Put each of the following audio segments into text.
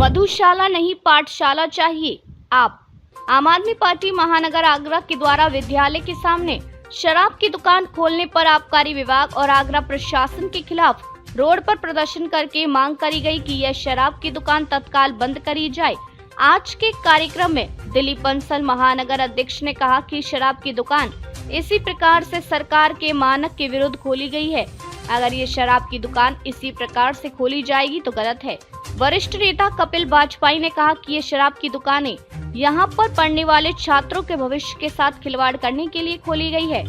मधुशाला नहीं पाठशाला चाहिए। आप आम आदमी पार्टी महानगर आगरा के द्वारा विद्यालय के सामने शराब की दुकान खोलने पर आबकारी विभाग और आगरा प्रशासन के खिलाफ रोड पर प्रदर्शन करके मांग करी गई कि यह शराब की दुकान तत्काल बंद करी जाए। आज के कार्यक्रम में दिलीप बंसल महानगर अध्यक्ष ने कहा कि शराब की दुकान इसी प्रकार से सरकार के मानक के विरुद्ध खोली गई है। अगर ये शराब की दुकान इसी प्रकार से खोली जाएगी तो गलत है। वरिष्ठ नेता कपिल वाजपेयी ने कहा कि ये शराब की दुकानें यहाँ पर पढ़ने वाले छात्रों के भविष्य के साथ खिलवाड़ करने के लिए खोली गई है।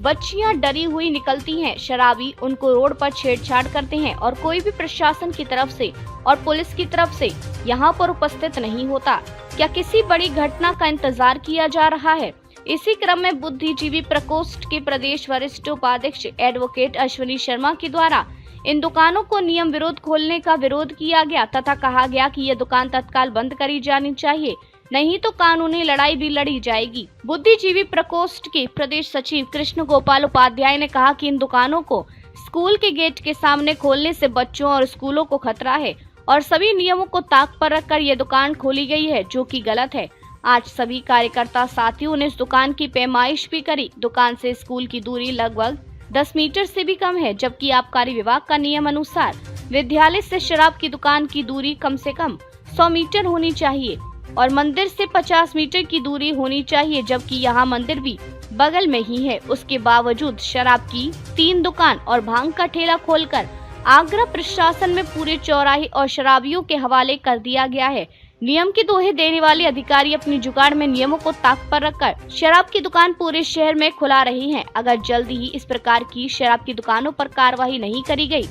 बच्चियां डरी हुई निकलती हैं, शराबी उनको रोड पर छेड़छाड़ करते हैं और कोई भी प्रशासन की तरफ से और पुलिस की तरफ से यहाँ पर उपस्थित नहीं होता। क्या किसी बड़ी घटना का इंतजार किया जा रहा है? इसी क्रम में बुद्धिजीवी प्रकोष्ठ के प्रदेश वरिष्ठ उपाध्यक्ष एडवोकेट अश्विनी शर्मा के द्वारा इन दुकानों को नियम विरोध खोलने का विरोध किया गया तथा कहा गया कि यह दुकान तत्काल बंद करी जानी चाहिए, नहीं तो कानूनी लड़ाई भी लड़ी जाएगी। बुद्धिजीवी प्रकोष्ठ के प्रदेश सचिव कृष्ण गोपाल उपाध्याय ने कहा कि इन दुकानों को स्कूल के गेट के सामने खोलने से बच्चों और स्कूलों को खतरा है और सभी नियमों को ताक पर रखकर ये दुकान खोली गई है, जो कि गलत है। आज सभी कार्यकर्ता साथियों ने इस दुकान की पैमाइश भी करी। दुकान से स्कूल की दूरी लगभग 10 मीटर से भी कम है, जबकि आबकारी विभाग का नियम अनुसार विद्यालय से शराब की दुकान की दूरी कम से कम 100 मीटर होनी चाहिए और मंदिर से 50 मीटर की दूरी होनी चाहिए, जबकि यहाँ मंदिर भी बगल में ही है। उसके बावजूद शराब की 3 दुकान और भांग का ठेला खोलकर आगरा प्रशासन में पूरे चौराहे और शराबियों के हवाले कर दिया गया है। नियम की दोहे देने वाले अधिकारी अपनी जुगाड़ में नियमों को ताक पर रखकर शराब की दुकान पूरे शहर में खुला रही हैं। अगर जल्दी ही इस प्रकार की शराब की दुकानों पर कार्रवाई नहीं करी गई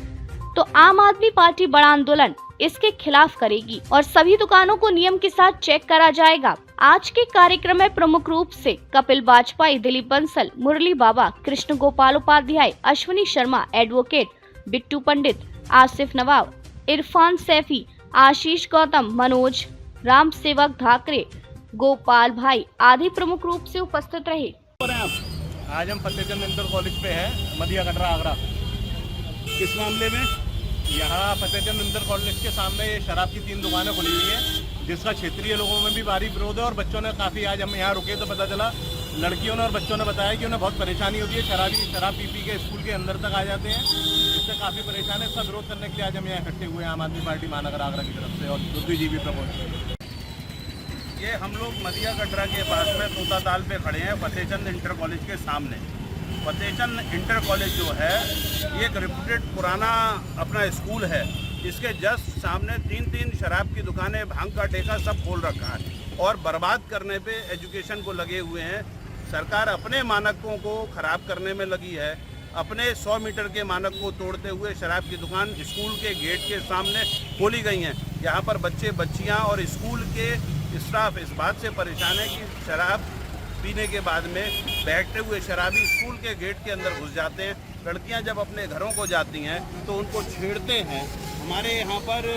तो आम आदमी पार्टी बड़ा आंदोलन इसके खिलाफ करेगी और सभी दुकानों को नियम के साथ चेक करा जाएगा। आज के कार्यक्रम में प्रमुख रूप से कपिल वाजपेयी, दिलीप बंसल, मुरली बाबा, कृष्ण गोपाल उपाध्याय, अश्विनी शर्मा, एडवोकेट बिट्टू पंडित, आसिफ नवाब, इरफान सैफी, आशीष गौतम, मनोज, राम सेवक ठाकरे, गोपाल भाई आदि प्रमुख रूप से उपस्थित रहे। आज हम फतेहचंद इंटर कॉलेज पे है, मदिया कटरा आगरा। किस मामले में? यहाँ फतेहचंद इंटर कॉलेज के सामने ये शराब की 3 दुकानें खुली हुई हैं, जिसका क्षेत्रीय लोगों में भी भारी विरोध है और बच्चों ने काफ़ी, आज हम यहाँ रुके तो पता चला लड़कियों ने और बच्चों ने बताया कि उन्हें बहुत परेशानी होती है। शराब पी के स्कूल के अंदर तक आ जाते हैं, इससे काफ़ी परेशान है। इसका विरोध करने के लिए आज हम यहाँ इकट्ठे हुए हैं आम आदमी पार्टी महानगर आगरा की तरफ से और बुद्धिजीवी प्रकोष्ठ। ये हम लोग मदिया कटरा के पास में तोता ताल पे खड़े हैं, फतेहचंद इंटर कॉलेज के सामने। फतेहचंद इंटर कॉलेज जो है ये एक रेप्यूटेड पुराना अपना स्कूल है। इसके जस्ट सामने 3 शराब की दुकानें, भांग का ठेका सब खोल रखा है और बर्बाद करने पे एजुकेशन को लगे हुए हैं। सरकार अपने मानकों को खराब करने में लगी है। अपने 100 मीटर के मानक को तोड़ते हुए शराब की दुकान स्कूल के गेट के सामने खोली गई हैं। यहाँ पर बच्चे, बच्चियाँ और स्कूल के स्टाफ इस बात से परेशान है कि शराब पीने के बाद में बैठते हुए शराबी स्कूल के गेट के अंदर घुस जाते हैं। लड़कियां जब अपने घरों को जाती हैं तो उनको छेड़ते हैं। हमारे यहाँ पर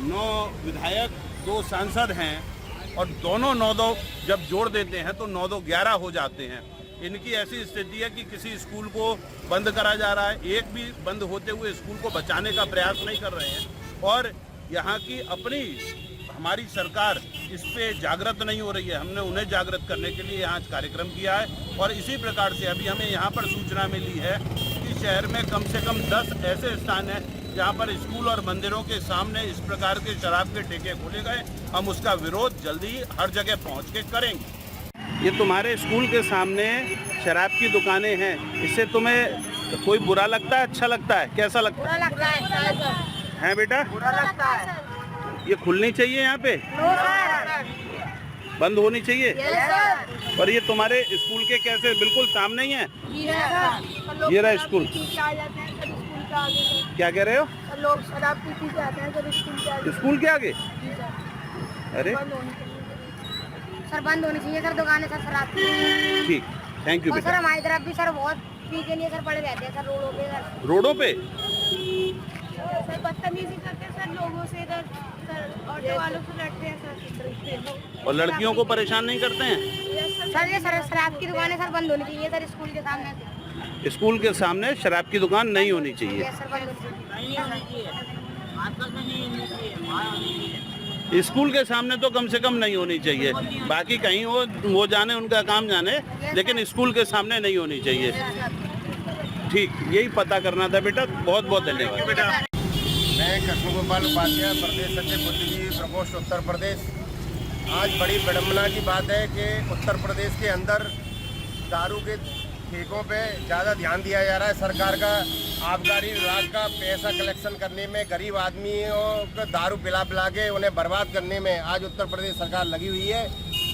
9 विधायक, 2 सांसद हैं और दोनों 9-2 जब जोड़ देते हैं तो 9-2 11 हो जाते हैं। इनकी ऐसी स्थिति है कि किसी स्कूल को बंद करा जा रहा है, एक भी बंद होते हुए स्कूल को बचाने का प्रयास नहीं कर रहे हैं और यहाँ की अपनी हमारी सरकार इस पे जागृत नहीं हो रही है। हमने उन्हें जागृत करने के लिए आज कार्यक्रम किया है और इसी प्रकार से अभी हमें यहाँ पर सूचना मिली है कि शहर में कम से कम 10 ऐसे स्थान हैं जहाँ पर स्कूल और मंदिरों के सामने इस प्रकार के शराब के ठेके खोले गए। हम उसका विरोध जल्दी हर जगह पहुँच के करेंगे। ये तुम्हारे स्कूल के सामने शराब की दुकानें हैं, इससे तुम्हें कोई बुरा लगता है, अच्छा लगता है, कैसा लगता है? बुरा लगता है बेटा? बुरा लगता है। ये खुलनी चाहिए, यहाँ पे बंद होनी चाहिए। और ये तुम्हारे स्कूल के कैसे बिल्कुल सामने ही है? ये रहा स्कूल। क्या कह रहे हो? लोग शराब पी के आते हैं सर स्कूल के आगे। अरे सर बंद होनी चाहिए सर दुकानें सर शराब की। ठीक, थैंक यू। सर हमारी तरफ भी सर बहुत पी के लिए सर पड़े रहते हैं सर रोडों पे। सर रोडों पे सर बदतमीजी करते हैं सर लोगों से, सर ऑटो वालों से लड़ते हैं सर और लड़कियों को परेशान नहीं करते हैं? सर ये सर शराब की दुकानें सर बंद होनी चाहिए सर स्कूल के सामने। स्कूल के सामने शराब की दुकान नहीं होनी चाहिए। सर बंद होनी चाहिए। स्कूल के सामने तो कम से कम नहीं होनी चाहिए, बाकी कहीं वो जाने, उनका काम जाने, लेकिन स्कूल के सामने नहीं होनी चाहिए। ठीक, यही पता करना था बेटा, बहुत बहुत धन्यवाद बेटा। मैं कृष्ण गोपाल उपाध्याय, प्रदेश सचिव बुद्धिजीवी प्रकोष्ठ उत्तर प्रदेश। आज बड़ी विडम्बना की बात है कि उत्तर प्रदेश के अंदर दारू के ठेकों पे ज़्यादा ध्यान दिया जा रहा है। सरकार का आबकारी विभाग का पैसा कलेक्शन करने में, गरीब आदमियों को दारू पिला पिला के उन्हें बर्बाद करने में आज उत्तर प्रदेश सरकार लगी हुई है।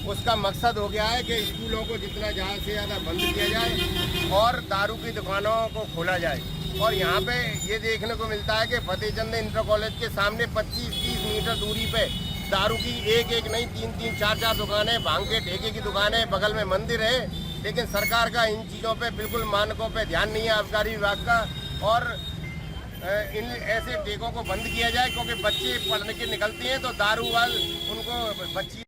उसका मकसद हो गया है कि स्कूलों को जितना ज़्यादा से ज़्यादा बंद किया जाए और दारू की दुकानों को खोला जाए। और यहाँ पे ये देखने को मिलता है कि फतेहचंद इंटर कॉलेज के सामने 25-30 मीटर दूरी पे दारू की एक नहीं 3-3, 4-4 दुकानें, भांग के ठेके की दुकानें, बगल में मंदिर है। लेकिन सरकार का इन चीज़ों पे बिल्कुल मानकों पे ध्यान नहीं है आबकारी विभाग का। और इन ऐसे ठेकों को बंद किया जाए, क्योंकि बच्चे पढ़ने के निकलते हैं तो दारू वाल उनको बच्ची